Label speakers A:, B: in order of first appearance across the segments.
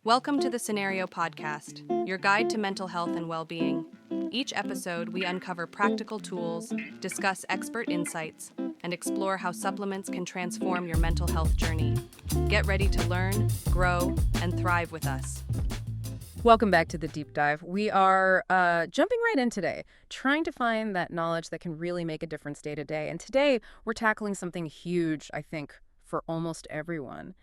A: Welcome to the Scenario Podcast, your guide to mental health and well-being. Each episode, we uncover practical tools, discuss expert insights, and explore how supplements can transform your mental health journey. Get ready to learn, grow, and thrive with us.
B: Welcome back to the deep dive. We are jumping right in today, trying to find that knowledge that can really make a difference day to day. And today, we're tackling something huge, I think, for almost everyone.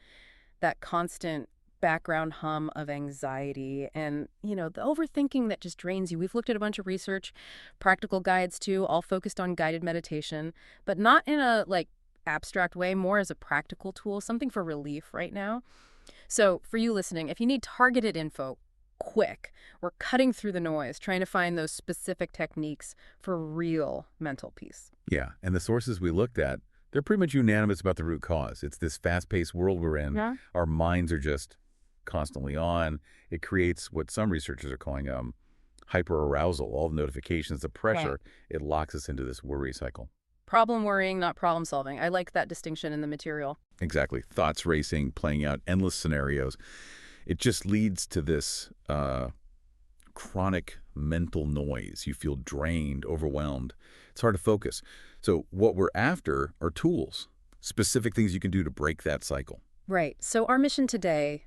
B: That constant background hum of anxiety and, the overthinking that just drains you. We've looked at a bunch of research, practical guides too, all focused on guided meditation, but not in a, abstract way, more as a practical tool, something for relief right now. So for you listening, if you need targeted info, quick. We're cutting through the noise, trying to find those specific techniques for real mental peace.
C: Yeah, and the sources we looked at, they're pretty much unanimous about the root cause. It's this fast-paced world we're in.
B: Yeah.
C: Our minds are just constantly on. It creates what some researchers are calling hyperarousal. All the notifications, the pressure, It locks us into this worry cycle.
B: Problem worrying, not problem solving. I like that distinction in the material.
C: Exactly. Thoughts racing, playing out endless scenarios. It just leads to this chronic mental noise. You feel drained, overwhelmed. It's hard to focus. So what we're after are tools, specific things you can do to break that cycle.
B: Right. So our mission today,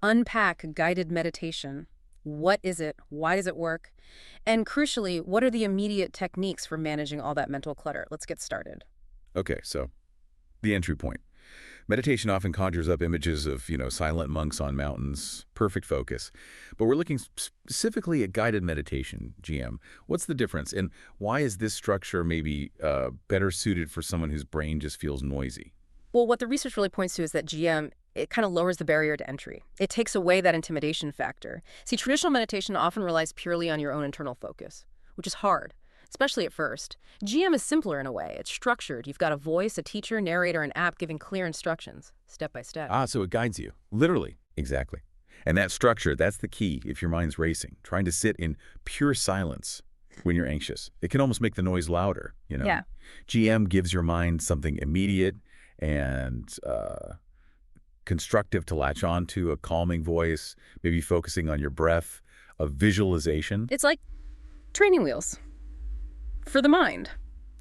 B: unpack guided meditation. What is it? Why does it work? And crucially, what are the immediate techniques for managing all that mental clutter? Let's get started.
C: Okay, so the entry point. Meditation often conjures up images of, silent monks on mountains, perfect focus. But we're looking specifically at guided meditation, GM. What's the difference? And why is this structure maybe better suited for someone whose brain just feels noisy?
B: Well, what the research really points to is that GM, it kind of lowers the barrier to entry. It takes away that intimidation factor. See, traditional meditation often relies purely on your own internal focus, which is hard, especially at first. GM is simpler in a way. It's structured. You've got a voice, a teacher, narrator, an app giving clear instructions, step by step.
C: So it guides you. Literally. Exactly. And that structure, that's the key if your mind's racing, trying to sit in pure silence when you're anxious. It can almost make the noise louder,
B: Yeah.
C: GM gives your mind something immediate and constructive to latch on to, a calming voice, maybe focusing on your breath, a visualization.
B: It's like training wheels for the mind.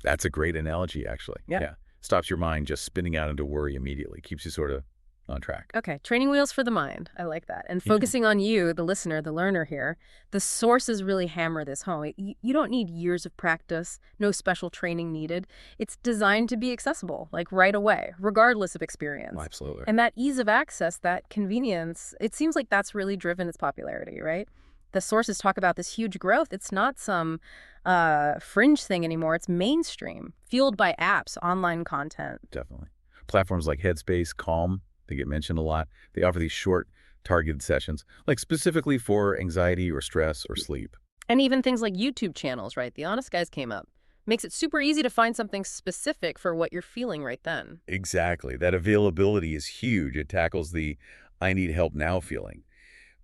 C: That's a great analogy, actually.
B: Yeah.
C: Stops your mind just spinning out into worry immediately, keeps you sort of on track.
B: Okay, training wheels for the mind. I like that. And focusing on you, the listener, the learner here, the sources really hammer this home. You don't need years of practice, no special training needed. It's designed to be accessible, right away, regardless of experience.
C: Oh, absolutely.
B: And that ease of access, that convenience, it seems like that's really driven its popularity, right? The sources talk about this huge growth. It's not some fringe thing anymore. It's mainstream, fueled by apps, online content.
C: Definitely. Platforms like Headspace, Calm, they get mentioned a lot. They offer these short, targeted sessions, specifically for anxiety or stress or sleep.
B: And even things like YouTube channels, right? The Honest Guys came up. Makes it super easy to find something specific for what you're feeling right then.
C: Exactly. That availability is huge. It tackles the I need help now feeling.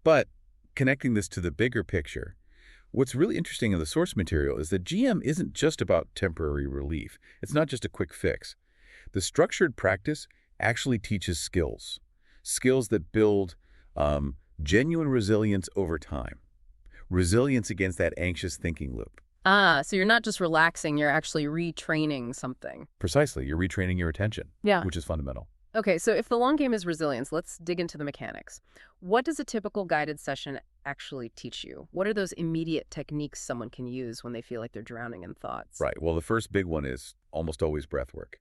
C: But connecting this to the bigger picture, what's really interesting in the source material is that GM isn't just about temporary relief. It's not just a quick fix. The structured practice actually teaches skills that build genuine resilience over time, resilience against that anxious thinking loop.
B: So you're not just relaxing, you're actually retraining something.
C: Precisely. You're retraining your attention, which is fundamental.
B: Okay, so if the long game is resilience, let's dig into the mechanics. What does a typical guided session actually teach you? What are those immediate techniques someone can use when they feel like they're drowning in thoughts?
C: Right. Well, the first big one is almost always breath work.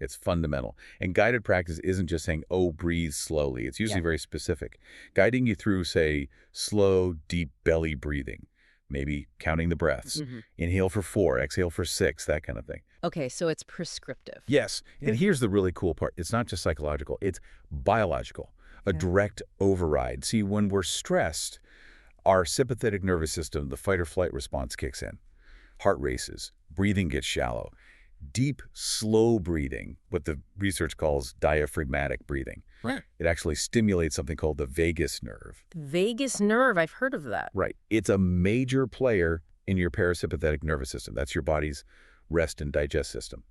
C: It's fundamental. And guided practice isn't just saying, breathe slowly. It's usually very specific. Guiding you through, say, slow, deep belly breathing. Maybe counting the breaths. Inhale for 4, exhale for 6, that kind of thing.
B: Okay, so it's prescriptive.
C: Yes. And here's the really cool part. It's not just psychological. It's biological. A direct override. See, when we're stressed, our sympathetic nervous system, the fight or flight response kicks in. Heart races. Breathing gets shallow. Deep, slow breathing, what the research calls diaphragmatic breathing.
B: Right.
C: It actually stimulates something called the vagus nerve.
B: The vagus nerve, I've heard of that.
C: Right. It's a major player in your parasympathetic nervous system. That's your body's rest and digest system.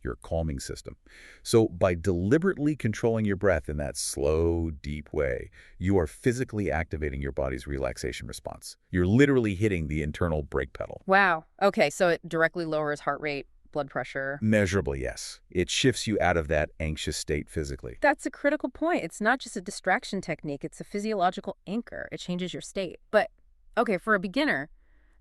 C: your calming system. So by deliberately controlling your breath in that slow, deep way, you are physically activating your body's relaxation response. You're literally hitting the internal brake pedal.
B: Wow. Okay, so it directly lowers heart rate, blood pressure.
C: Measurably, yes. It shifts you out of that anxious state physically.
B: That's a critical point. It's not just a distraction technique, it's a physiological anchor. It changes your state. But, okay, for a beginner,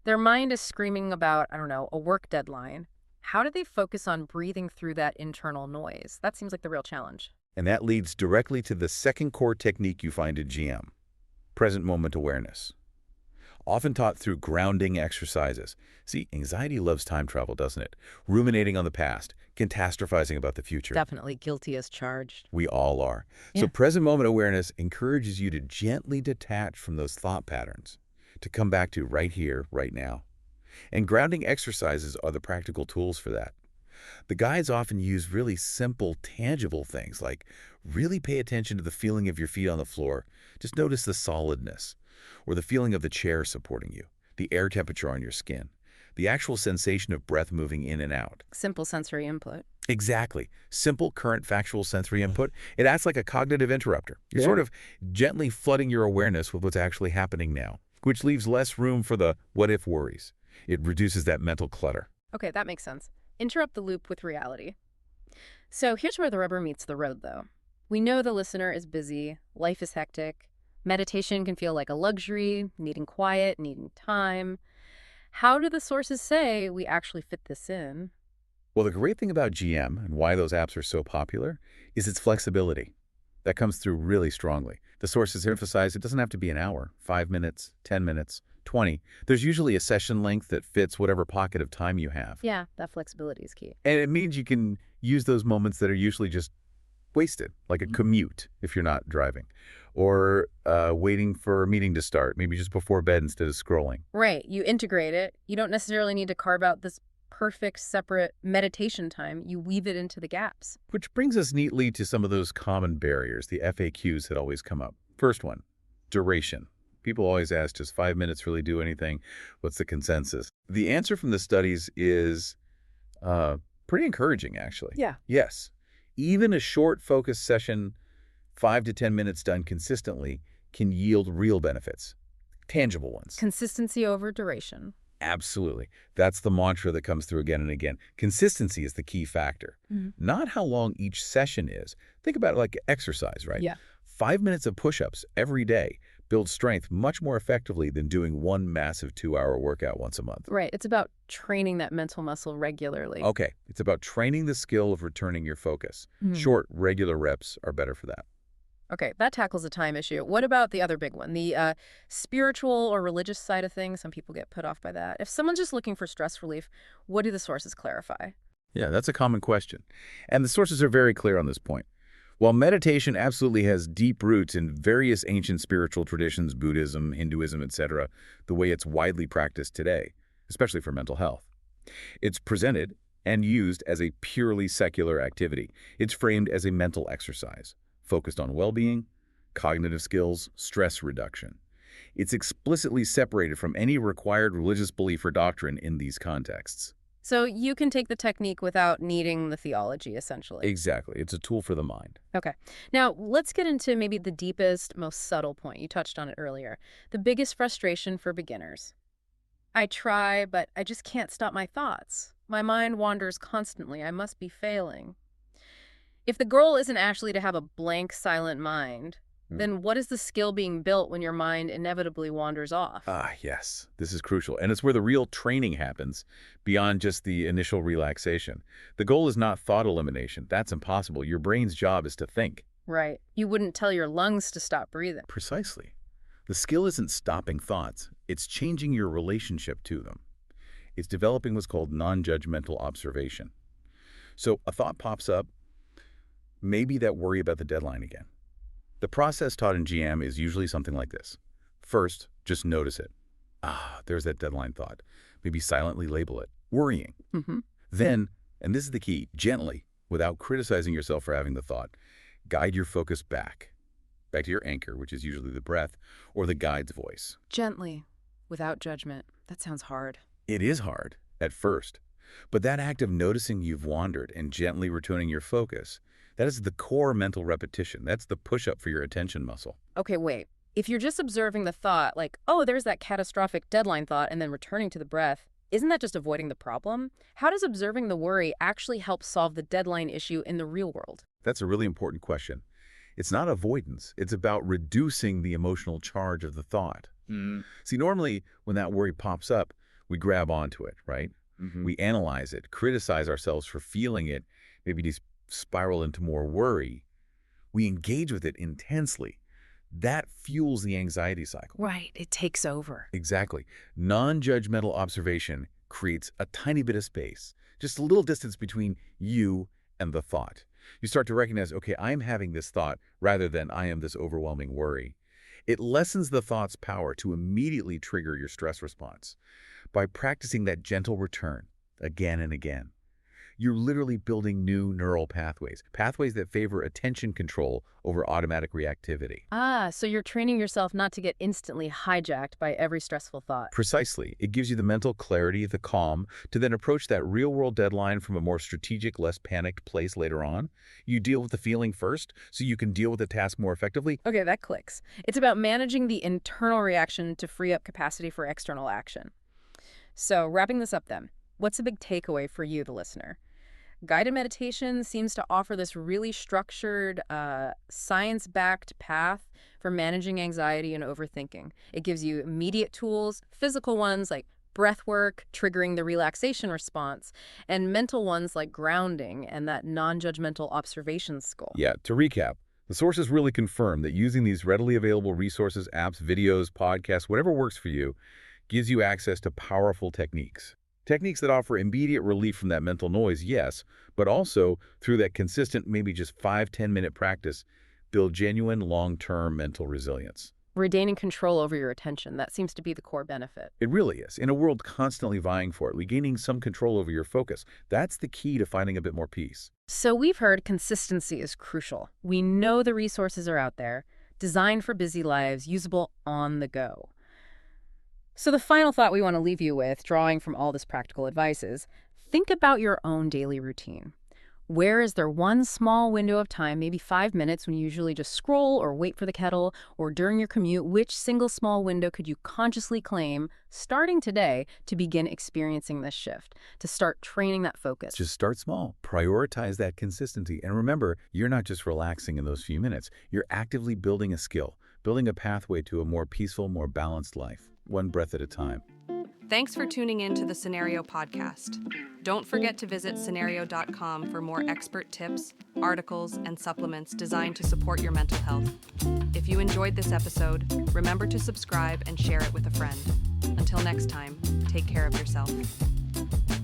B: their mind is screaming about, I don't know, a work deadline. How do they focus on breathing through that internal noise? That seems like the real challenge.
C: And that leads directly to the second core technique you find in GM, present moment awareness. Often taught through grounding exercises. See, anxiety loves time travel, doesn't it? Ruminating on the past, catastrophizing about the future.
B: Definitely guilty as charged.
C: We all are.
B: Yeah.
C: So present moment awareness encourages you to gently detach from those thought patterns, to come back to right here, right now. And grounding exercises are the practical tools for that. The guides often use really simple, tangible things like really pay attention to the feeling of your feet on the floor. Just notice the solidness, or the feeling of the chair supporting you, the air temperature on your skin, the actual sensation of breath moving in and out.
B: Simple sensory input.
C: Exactly. Simple, current, factual sensory input. It acts like a cognitive interrupter. You're sort of gently flooding your awareness with what's actually happening now, which leaves less room for the what-if worries. It reduces that mental clutter.
B: Okay, that makes sense. Interrupt the loop with reality. So here's where the rubber meets the road, though. We know the listener is busy, life is hectic, meditation can feel like a luxury, needing quiet, needing time. How do the sources say we actually fit this in?
C: Well, the great thing about GM and why those apps are so popular is its flexibility. That comes through really strongly. The sources emphasize it doesn't have to be an hour, 5 minutes, 10 minutes, 20. There's usually a session length that fits whatever pocket of time you have.
B: Yeah, that flexibility is key.
C: And it means you can use those moments that are usually just wasted, like a commute if you're not driving, or waiting for a meeting to start, maybe just before bed instead of scrolling.
B: Right, you integrate it. You don't necessarily need to carve out this perfect separate meditation time. You weave it into the gaps.
C: Which brings us neatly to some of those common barriers, the FAQs that always come up. First one, duration. People always ask, does 5 minutes really do anything? What's the consensus? The answer from the studies is pretty encouraging, actually.
B: Yeah.
C: Yes. Even a short focused session, 5 to 10 minutes done consistently, can yield real benefits, tangible ones.
B: Consistency over duration.
C: Absolutely. That's the mantra that comes through again and again. Consistency is the key factor, not how long each session is. Think about it like exercise, right?
B: Yeah.
C: 5 minutes of push-ups every day builds strength much more effectively than doing one massive 2-hour workout once a month.
B: Right. It's about training that mental muscle regularly.
C: Okay. It's about training the skill of returning your focus. Short, regular reps are better for that.
B: Okay, that tackles the time issue. What about the other big one, the spiritual or religious side of things? Some people get put off by that. If someone's just looking for stress relief, what do the sources clarify?
C: Yeah, that's a common question. And the sources are very clear on this point. While meditation absolutely has deep roots in various ancient spiritual traditions, Buddhism, Hinduism, etc., the way it's widely practiced today, especially for mental health, it's presented and used as a purely secular activity. It's framed as a mental exercise, focused on well-being, cognitive skills, stress reduction. It's explicitly separated from any required religious belief or doctrine in these contexts.
B: So you can take the technique without needing the theology, essentially.
C: Exactly. It's a tool for the mind.
B: Okay. Now, let's get into maybe the deepest, most subtle point. You touched on it earlier. The biggest frustration for beginners. I try, but I just can't stop my thoughts. My mind wanders constantly. I must be failing. If the goal isn't actually to have a blank, silent mind, then what is the skill being built when your mind inevitably wanders off?
C: Yes. This is crucial. And it's where the real training happens, beyond just the initial relaxation. The goal is not thought elimination. That's impossible. Your brain's job is to think.
B: Right. You wouldn't tell your lungs to stop breathing.
C: Precisely. The skill isn't stopping thoughts. It's changing your relationship to them. It's developing what's called non-judgmental observation. So a thought pops up, maybe that worry about the deadline again. The process taught in GM is usually something like this. First, just notice it. There's that deadline thought. Maybe silently label it. Worrying. Then, and this is the key, gently, without criticizing yourself for having the thought, guide your focus back to your anchor, which is usually the breath, or the guide's voice.
B: Gently, without judgment. That sounds hard.
C: It is hard at first, But that act of noticing you've wandered and gently returning your focus, that is the core mental repetition. That's the push-up for your attention muscle.
B: Okay, wait. If you're just observing the thought, like, oh, there's that catastrophic deadline thought, and then returning to the breath, isn't that just avoiding the problem? How does observing the worry actually help solve the deadline issue in the real world?
C: That's a really important question. It's not avoidance. It's about reducing the emotional charge of the thought. See, normally when that worry pops up, we grab onto it, right? We analyze it, criticize ourselves for feeling it, maybe just spiral into more worry. We engage with it intensely. That fuels the anxiety cycle.
B: Right, it takes over.
C: Exactly. Non-judgmental observation creates a tiny bit of space, just a little distance between you and the thought. You start to recognize, okay, I'm having this thought rather than I am this overwhelming worry. It lessens the thought's power to immediately trigger your stress response. By practicing that gentle return again and again, you're literally building new neural pathways that favor attention control over automatic reactivity.
B: Ah, so you're training yourself not to get instantly hijacked by every stressful thought.
C: Precisely. It gives you the mental clarity, the calm, to then approach that real-world deadline from a more strategic, less panicked place later on. You deal with the feeling first, so you can deal with the task more effectively.
B: Okay, that clicks. It's about managing the internal reaction to free up capacity for external action. So, wrapping this up then, what's a big takeaway for you, the listener? Guided meditation seems to offer this really structured, science-backed path for managing anxiety and overthinking. It gives you immediate tools, physical ones like breath work, triggering the relaxation response, and mental ones like grounding and that non-judgmental observation skill.
C: Yeah, to recap, the sources really confirm that using these readily available resources, apps, videos, podcasts, whatever works for you, gives you access to powerful techniques. Techniques that offer immediate relief from that mental noise, yes, but also, through that consistent, maybe just 5-10 minute practice, build genuine long-term mental resilience.
B: Regaining control over your attention, that seems to be the core benefit.
C: It really is. In a world constantly vying for it, regaining some control over your focus, that's the key to finding a bit more peace.
B: So we've heard consistency is crucial. We know the resources are out there, designed for busy lives, usable on the go. So the final thought we want to leave you with, drawing from all this practical advice, is think about your own daily routine. Where is there one small window of time, maybe 5 minutes, when you usually just scroll or wait for the kettle, or during your commute? Which single small window could you consciously claim, starting today, to begin experiencing this shift, to start training that focus?
C: Just start small. Prioritize that consistency. And remember, you're not just relaxing in those few minutes. You're actively building a skill, building a pathway to a more peaceful, more balanced life, one breath at a time.
A: Thanks for tuning in to the Scenario Podcast. Don't forget to visit scenario.com for more expert tips, articles, and supplements designed to support your mental health. If you enjoyed this episode, remember to subscribe and share it with a friend. Until next time, take care of yourself.